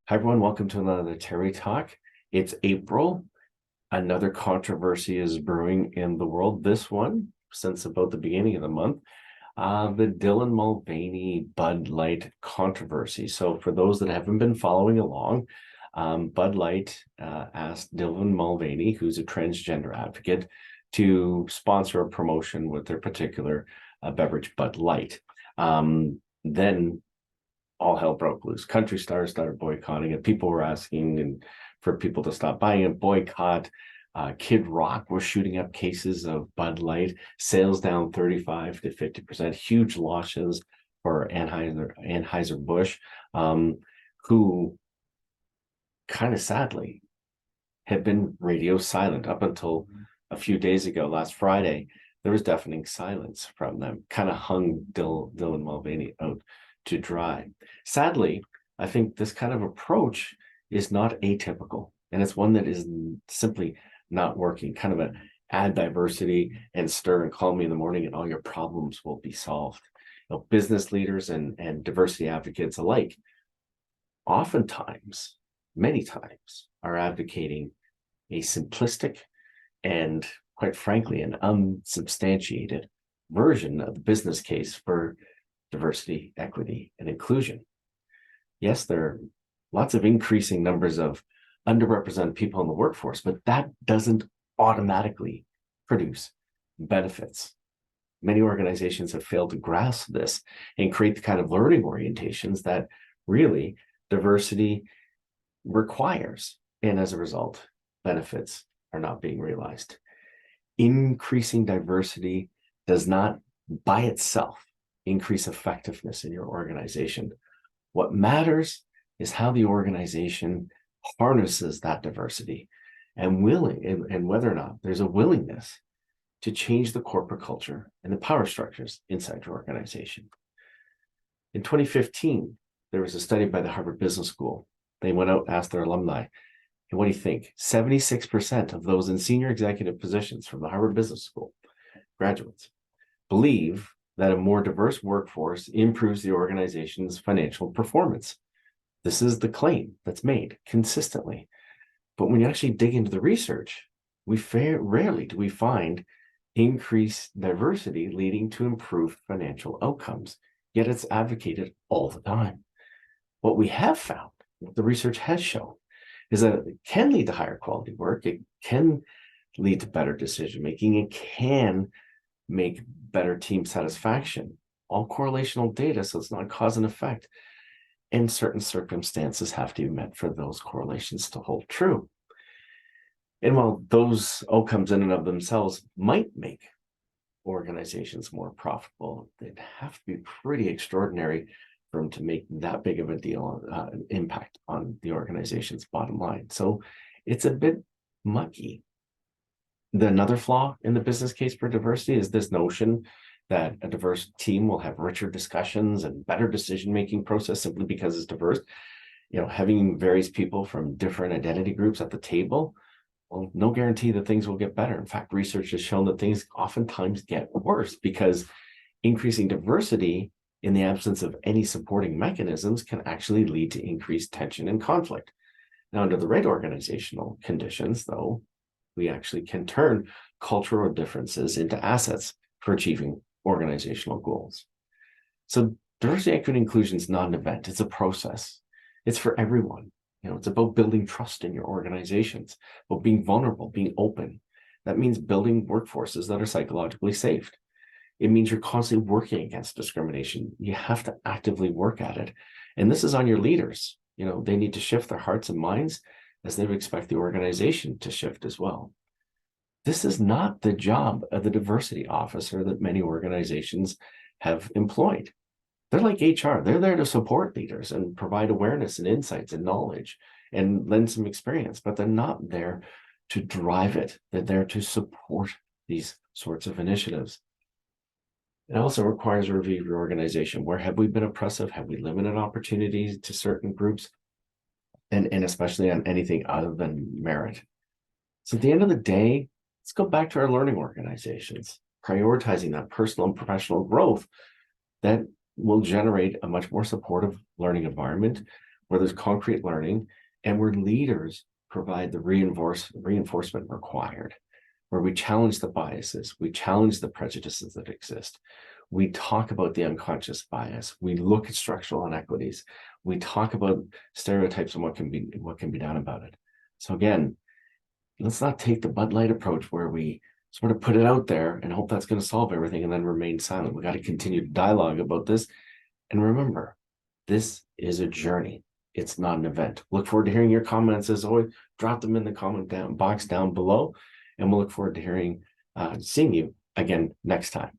Hi, everyone. Welcome to another Terry Talk. It's April. Another controversy is brewing in the world. This one, since about the beginning of the month, the Dylan Mulvaney Bud Light controversy. So for those that haven't been following along, Bud Light asked Dylan Mulvaney, who's a transgender advocate, to sponsor a promotion with their particular beverage, Bud Light. Then all hell broke loose. Country stars started boycotting it. People were asking for people to stop buying it, boycott. Kid Rock was shooting up cases of Bud Light, sales down 35 to 50%, huge losses for Anheuser-Busch, who kind of sadly had been radio silent up until a few days ago. Last Friday, there was deafening silence from them, kind of hung Dylan Mulvaney out to dry. Sadly, I think this kind of approach is not atypical, and it's one that is simply not working. Kind of a add diversity and stir and call me in the morning and all your problems will be solved. Business leaders and diversity advocates alike oftentimes, many times, are advocating a simplistic and, quite frankly, an unsubstantiated version of the business case for diversity, equity, and inclusion. Yes, there are lots of increasing numbers of underrepresented people in the workforce, but that doesn't automatically produce benefits. Many organizations have failed to grasp this and create the kind of learning orientations that really diversity requires. And as a result, benefits are not being realized. Increasing diversity does not by itself increase effectiveness in your organization. What matters is how the organization harnesses that diversity and whether or not there's a willingness to change the corporate culture and the power structures inside your organization. In 2015, there was a study by the Harvard Business School. They went out and asked their alumni, and what do you think? 76% of those in senior executive positions from the Harvard Business School, graduates, believe that a more diverse workforce improves the organization's financial performance. This is the claim that's made consistently. But when you actually dig into the research, rarely do we find increased diversity leading to improved financial outcomes, yet it's advocated all the time. What we have found, what the research has shown, is that it can lead to higher quality work, it can lead to better decision-making, it can make better team satisfaction, all correlational data, so it's not cause and effect. And certain circumstances have to be met for those correlations to hold true. And while those outcomes in and of themselves might make organizations more profitable, they'd have to be pretty extraordinary for them to make that big of a deal, impact on the organization's bottom line. So it's a bit mucky. Another flaw in the business case for diversity is this notion that a diverse team will have richer discussions and better decision-making process simply because it's diverse. Having various people from different identity groups at the table, well, no guarantee that things will get better. In fact, research has shown that things oftentimes get worse because increasing diversity in the absence of any supporting mechanisms can actually lead to increased tension and conflict. Now, under the right organizational conditions, though, we actually can turn cultural differences into assets for achieving organizational goals. So diversity, equity, and inclusion is not an event, it's a process. It's for everyone. It's about building trust in your organizations, about being vulnerable, being open. That means building workforces that are psychologically safe. It means you're constantly working against discrimination. You have to actively work at it. And this is on your leaders. They need to shift their hearts and minds as they would expect the organization to shift as well. This is not the job of the diversity officer that many organizations have employed. They're like HR. They're there to support leaders and provide awareness and insights and knowledge and lend some experience, but they're not there to drive it. They're there to support these sorts of initiatives. It also requires a review of your organization. Where have we been oppressive? Have we limited opportunities to certain groups? And especially on anything other than merit. So at the end of the day, let's go back to our learning organizations, prioritizing that personal and professional growth that will generate a much more supportive learning environment where there's concrete learning and where leaders provide the reinforcement required, where we challenge the biases, we challenge the prejudices that exist. We talk about the unconscious bias. We look at structural inequities. We talk about stereotypes and what can be done about it. So again, let's not take the Bud Light approach where we sort of put it out there and hope that's going to solve everything and then remain silent. We got to continue dialogue about this. And remember, this is a journey. It's not an event. Look forward to hearing your comments. As always, drop them in the comment box down below, and we'll look forward to seeing you again next time.